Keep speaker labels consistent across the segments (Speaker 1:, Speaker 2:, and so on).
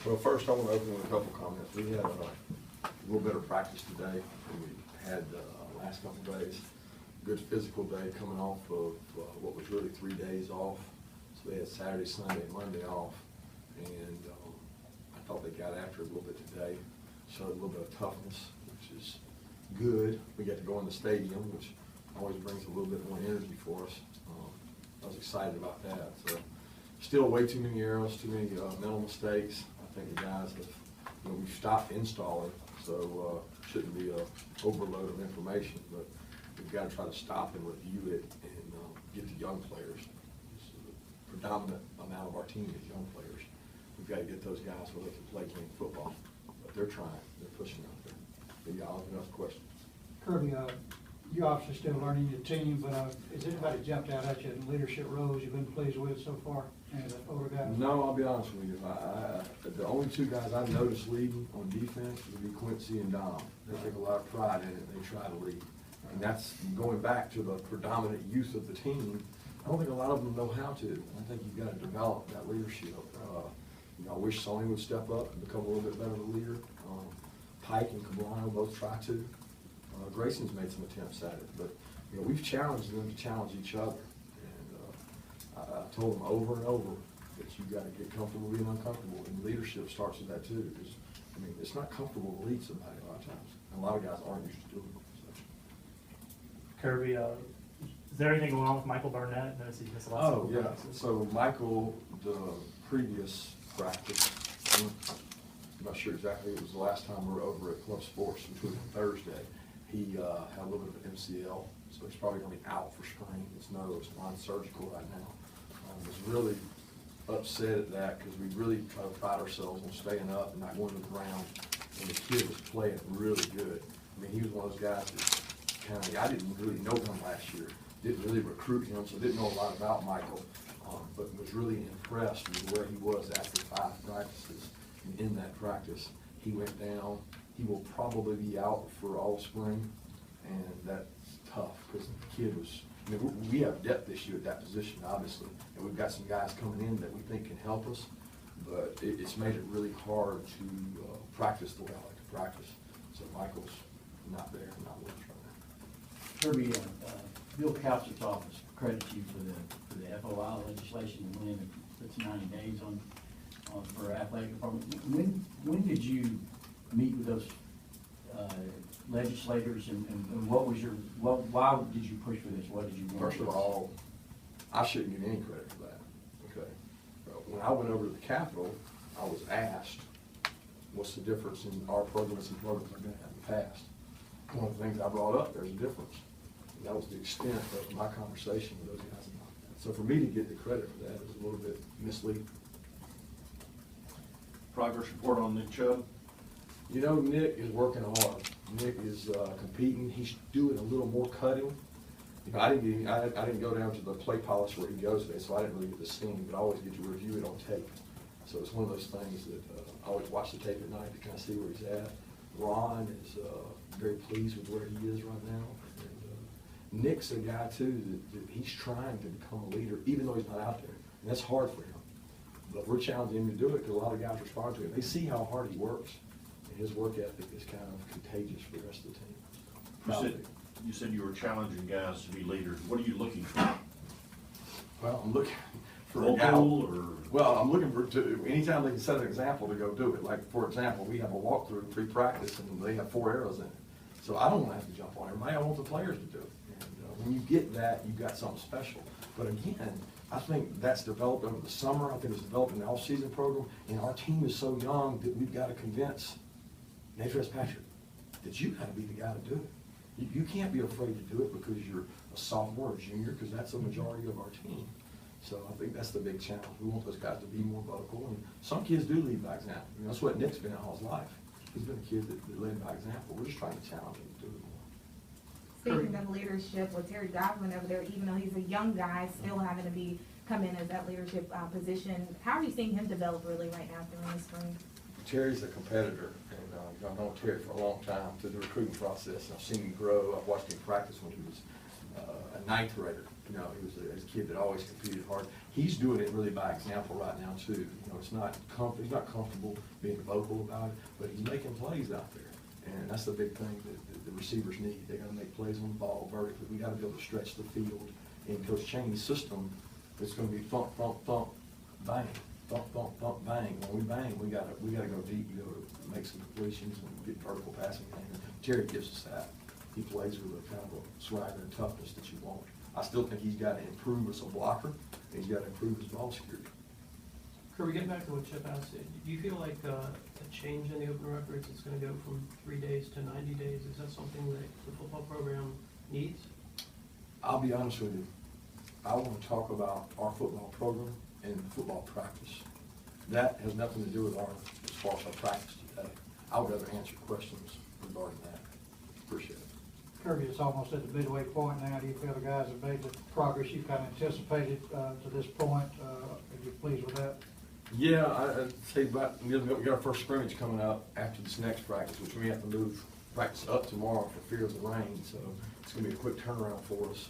Speaker 1: Well, first I want to open with a couple comments. We had a little better practice today than we had last couple of days. Good physical day coming off of what was really 3 days off. So they had Saturday, Sunday, and Monday off. And I thought they got after it a little bit today. Showed a little bit of toughness, which is good. We got to go in the stadium, which always brings a little bit more energy for us. I was excited about that. So still way too many errors, too many mental mistakes. I think the guys have, we've stopped installing, so shouldn't be a overload of information, but we've got to try to stop and review it and get the young players. The predominant amount of our team is young players. We've got to get those guys where they can play game football. But they're trying, they're pushing out there. But yeah, I'll have enough questions.
Speaker 2: Kirby, you're obviously still learning your team, but has anybody jumped out at you in leadership roles you've been pleased with so far? Any of the older guys?
Speaker 1: No, I'll be honest with you. The only two guys I've noticed leading on defense would be Quincy and Dom. They take a lot of pride in it. They try to lead. And that's going back to the predominant youth of the team. I don't think a lot of them know how to. I think you've got to develop that leadership. I wish Sonny would step up and become a little bit better of a leader. Pike and Cabrano both try to. Grayson's made some attempts at it, but we've challenged them to challenge each other. And I told them over and over that you got to get comfortable being uncomfortable, and leadership starts with that too. Because it's not comfortable to lead somebody a lot of times. And a lot of guys aren't used to doing it. So.
Speaker 3: Kirby, is there anything going on with Michael Barnett? Notice he missed a lot of
Speaker 1: yeah. So Michael, the previous practice, I'm not sure exactly, it was the last time we were over at Club Sports, which was on Thursday. He had a little bit of an MCL, so he's probably going to be out for spring. It's non-surgical right now. Was really upset at that because we really try to pride ourselves on staying up and not going to the ground. And the kid was playing really good. He was one of those guys that I didn't really know him last year. Didn't really recruit him, so didn't know a lot about Michael, but was really impressed with where he was after 5 practices. And in that practice, he went down. He will probably be out for all spring, and that's tough because the kid was, we have depth issue at that position, obviously, and we've got some guys coming in that we think can help us, but it's made it really hard to practice the way I like to practice. So Michael's not there, not with us right now.
Speaker 4: Kirby, Bill Couch's office credits you for the FOI legislation and when it puts 90 days on for athletic department. When did you meet with those legislators and what was why did you push for this? What did you want?
Speaker 1: First of all, I shouldn't get any credit for that. Okay. When I went over to the Capitol, I was asked, what's the difference in our programs and programs I've been at in the past? One of the things I brought up, there's a difference. And that was the extent of my conversation with those guys about that. So for me to get the credit for that is a little bit misleading.
Speaker 5: Progress report on Nick Chubb?
Speaker 1: Nick is working hard. Nick is competing. He's doing a little more cutting. I didn't go down to the play polish where he goes today, so I didn't really get to see him, but I always get to review it on tape. So it's one of those things that I always watch the tape at night to kind of see where he's at. Ron is very pleased with where he is right now. And Nick's a guy, too, that he's trying to become a leader, even though he's not out there. And that's hard for him. But we're challenging him to do it because a lot of guys respond to him. They see how hard he works. And his work ethic is kind of contagious for the rest of the team.
Speaker 5: You said you were challenging guys to be leaders. What are you looking for?
Speaker 1: Well, I'm looking for
Speaker 5: Local
Speaker 1: a guy.
Speaker 5: Or?
Speaker 1: Well, I'm looking for anytime they can set an example to go do it. Like, for example, we have a walkthrough pre-practice and they have 4 arrows in it. So I don't want to have to jump on everybody. I want the players to do it. And when you get that, you've got something special. But again, I think that's developed over the summer. I think it's developed in the off-season program. And our team is so young that we've got to convince Nate Patrick that you got to be the guy to do it. You can't be afraid to do it because you're a sophomore or junior, because that's the majority of our team. So I think that's the big challenge. We want those guys to be more vocal. And some kids do lead by example. That's what Nick's been all his life. He's been a kid that led by example. We're just trying to challenge him to do it more.
Speaker 6: Speaking of leadership, with Terry Godwin over there, even though he's a young guy, still having to come in as that leadership position. How are you seeing him develop really right now during the spring?
Speaker 1: Terry's a competitor, and I've known Terry for a long time through the recruiting process. I've seen him grow. I've watched him practice when he was a 9th grader, You know, he was a kid that always competed hard. He's doing it really by example right now too. You know, he's not comfortable being vocal about it, but he's making plays out there. And that's the big thing that the receivers need. They gotta make plays on the ball vertically. We gotta be able to stretch the field. In Coach Chaney's system, it's gonna be thump, thump, thump, bang, thump, thump, thump, bang. When we bang, we gotta go deep. You gotta make some completions and get vertical passing game. And Terry gives us that. He plays with a kind of a swagger and toughness that you want. I still think he's got to improve as a blocker, and he's got to improve his ball security.
Speaker 7: Kirby, getting back to what Chip asked, do you feel like a change in the open records is going to go from 3 days to 90 days? Is that something that the football program needs?
Speaker 1: I'll be honest with you. I want to talk about our football program and football practice. That has nothing to do with as far as our practice today. I would rather answer questions regarding that. Appreciate it.
Speaker 2: Kirby, it's almost at the midway point now. Do you feel the guys have made the progress you kind of anticipated to this point? Are you pleased with that?
Speaker 1: Yeah, I'd say about, we got our first scrimmage coming up after this next practice, which we have to move practice up tomorrow for fear of the rain, so it's gonna be a quick turnaround for us.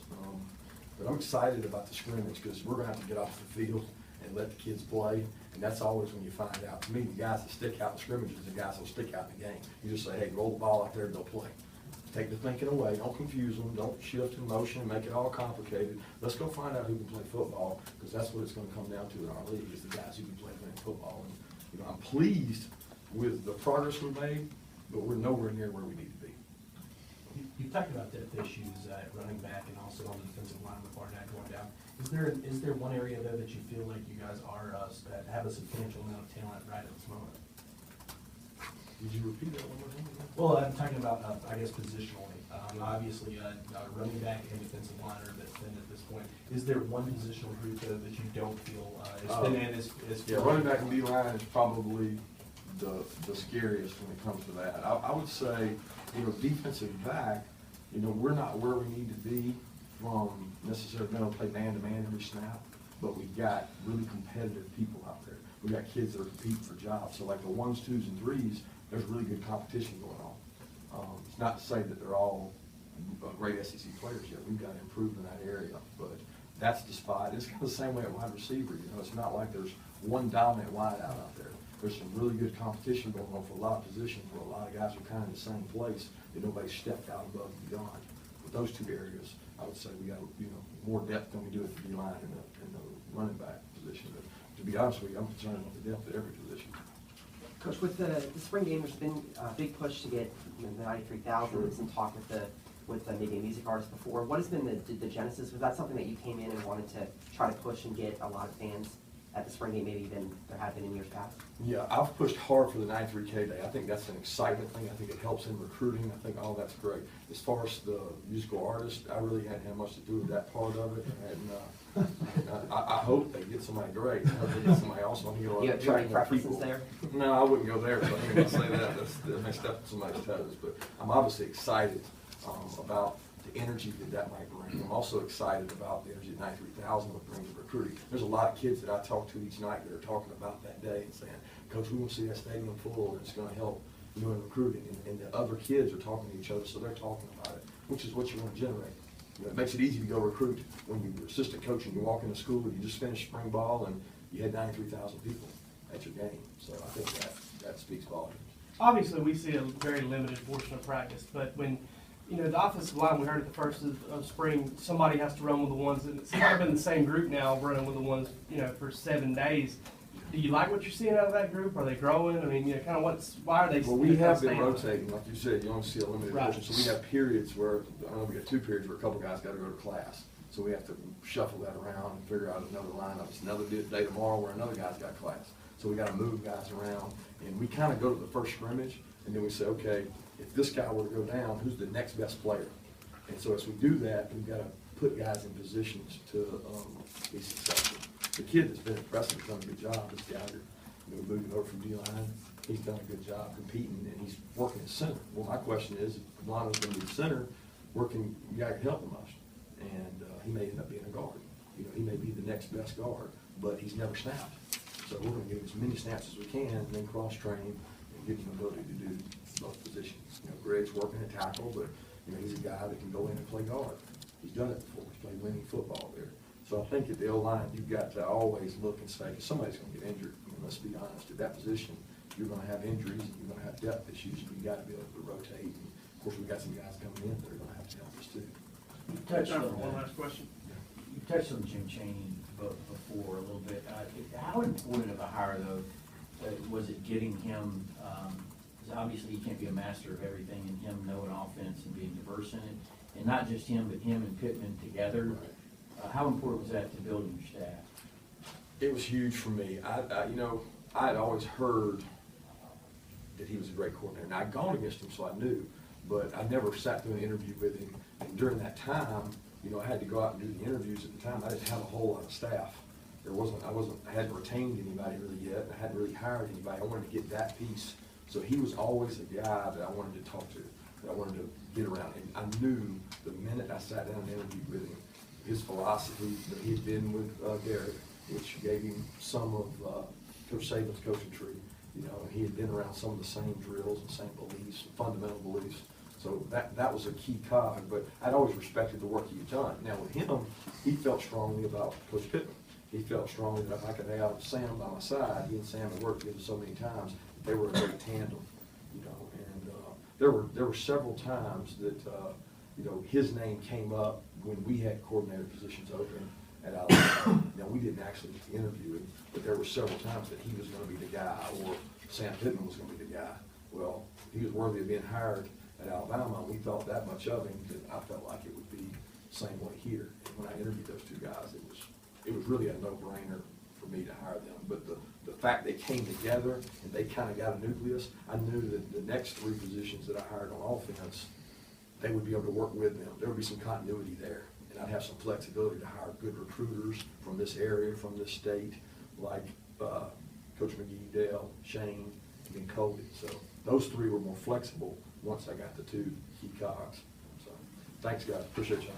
Speaker 1: But I'm excited about the scrimmage because we're gonna have to get off the field and let the kids play, and that's always when you find out. To me, the guys that stick out in scrimmages are the guys that'll stick out in the game. You just say, hey, roll the ball out there and go play. Take the thinking away, don't confuse them, don't shift in motion, make it all complicated. Let's go find out who can play football, because that's what it's gonna come down to in our league, is the guys who can play football. And, you know, I'm pleased with the progress we made, but we're nowhere near where we need to be.
Speaker 8: You talked about depth issues at running back and also on the defensive line with Barnett going down. Is there one area though that you feel like you guys are have a substantial amount of talent right at this moment?
Speaker 1: Did you repeat that one more time?
Speaker 8: Well, I'm talking about, I guess, positionally. Obviously, running back and defensive liner that's been at this point. Is there one positional group though that you don't feel is been in as
Speaker 1: Yeah, running back and D-line is probably the scariest when it comes to that. I would say, you know, defensive back, you know, we're not where we need to be from necessarily being able to play man-to-man every snap, but we've got really competitive people out there. We got kids that are competing for jobs. So like the 1s, 2s, and 3s, there's really good competition going on. It's not to say that they're all great SEC players yet. We've got to improve in that area, but that's the spot. It's kind of the same way at wide receiver. You know, it's not like there's one dominant wide out there. There's some really good competition going on for a lot of positions where a lot of guys are kind of in the same place that nobody stepped out above and beyond. With those two areas, I would say we got, you know, more depth than we do at the D-line and the running back position. But to be honest with you, I'm concerned about the depth at every position.
Speaker 9: Coach, with the spring game, there's been a big push to get the 93,000.
Speaker 1: Sure.
Speaker 9: There's some talk with maybe a music artist before. What has been the genesis? Was that something that you came in and wanted to try to push and get a lot of fans at the spring game, maybe than there have been in years past?
Speaker 1: Yeah, I've pushed hard for the 93K day. I think that's an excitement thing. I think it helps in recruiting. I think all that's great. As far as the musical artist, I really hadn't had much to do with that part of it. And I hope they get somebody great. I hope they get somebody else. I think it'll
Speaker 9: You have any
Speaker 1: attract more
Speaker 9: preferences
Speaker 1: people.
Speaker 9: there?
Speaker 1: No, I wouldn't go there. So I think I'll say that may step on somebody's toes. But I'm obviously excited about the energy that might bring. I'm also excited about the energy that 93,000 will bring to recruiting. There's a lot of kids that I talk to each night that are talking about that day and saying, Coach, we want to see that stadium full, and it's going to help, you know, in recruiting. And the other kids are talking to each other, so they're talking about it, which is what you want to generate. You know, it makes it easy to go recruit when you're assistant coach and you walk into school and you just finished spring ball and you had 93,000 people at your game. So I think that speaks volumes.
Speaker 7: Obviously, we see a very limited portion of practice, but when, you know, the offensive line, we heard at the first of spring, somebody has to run with the ones, and it's kind of been the same group now, running with the ones, you know, for 7 days. Do you like what you're seeing out of that group? Are they growing? I mean, you know, kind of why are they?
Speaker 1: Well, we have been
Speaker 7: staying?
Speaker 1: rotating, like you said, you only see a limited
Speaker 7: Right.
Speaker 1: portion. So we have periods where, I don't know, we got 2 periods where a couple guys got to go to class. So we have to shuffle that around and figure out another lineup. It's another day tomorrow where another guy's got class. So we got to move guys around. And we kind of go to the first scrimmage, and then we say, okay, if this guy were to go down, who's the next best player? And so as we do that, we've got to put guys in positions to be successful. The kid that's been impressive has done a good job is Gallagher. You know, we moved him over from D-line. He's done a good job competing, and he's working at center. Well, my question is, if Lano's going to be center, working, you got to help him most. And he may end up being a guard. You know, he may be the next best guard, but he's never snapped. So we're going to give him as many snaps as we can, and then cross-train him and give him the ability to do both positions. You know, Greg's working at tackle, but you know, he's a guy that can go in and play guard. He's done it before, he's played winning football there. So I think at the O-line, you've got to always look and say, 'cause somebody's gonna get injured. I mean, let's be honest, at that position, you're gonna have injuries, and you're gonna have depth issues, and you gotta be able to rotate. And of course, we've got some guys coming in that are gonna have to help us too.
Speaker 4: You touched
Speaker 7: Time
Speaker 4: on
Speaker 7: for one
Speaker 4: that.
Speaker 7: last question.
Speaker 4: You touched on Jim Chaney before a little bit. How important of a hire, though, was it getting him, because obviously he can't be a master of everything, and him knowing offense and being diverse in it, and not just him, but him and Pittman together. How important was that to building your staff?
Speaker 1: It was huge for me. I had always heard that he was a great coordinator, and I'd gone against him, so I knew, but I never sat through an interview with him. And during that time, I had to go out and do the interviews at the time. I didn't have a whole lot of staff. I hadn't retained anybody really yet, and I hadn't really hired anybody. I wanted to get that piece. So he was always a guy that I wanted to talk to, that I wanted to get around. And I knew the minute I sat down and interviewed with him, his philosophy that he had been with Garrett, which gave him some of Coach Saban's coaching tree, and he had been around some of the same drills and same beliefs, fundamental beliefs. So that was a key cog, but I'd always respected the work he had done. Now with him, he felt strongly about Coach Pittman. He felt strongly that if I could have Sam by my side, he and Sam had worked together so many times, they were a great tandem, and there were several times that, his name came up when we had coordinator positions open at Alabama. Now, we didn't actually interview him, but there were several times that he was gonna be the guy, or Sam Pittman was gonna be the guy. Well, he was worthy of being hired at Alabama, and we thought that much of him, that I felt like it would be the same way here. And when I interviewed those two guys, it was really a no-brainer for me to hire them. But the fact they came together and they kind of got a nucleus, I knew that the next three positions that I hired on offense, they would be able to work with them. There would be some continuity there, and I'd have some flexibility to hire good recruiters from this area, from this state, like Coach McGee, Dale, Shane, and Colby. So those three were more flexible once I got the two key cogs. So thanks, guys. Appreciate y'all.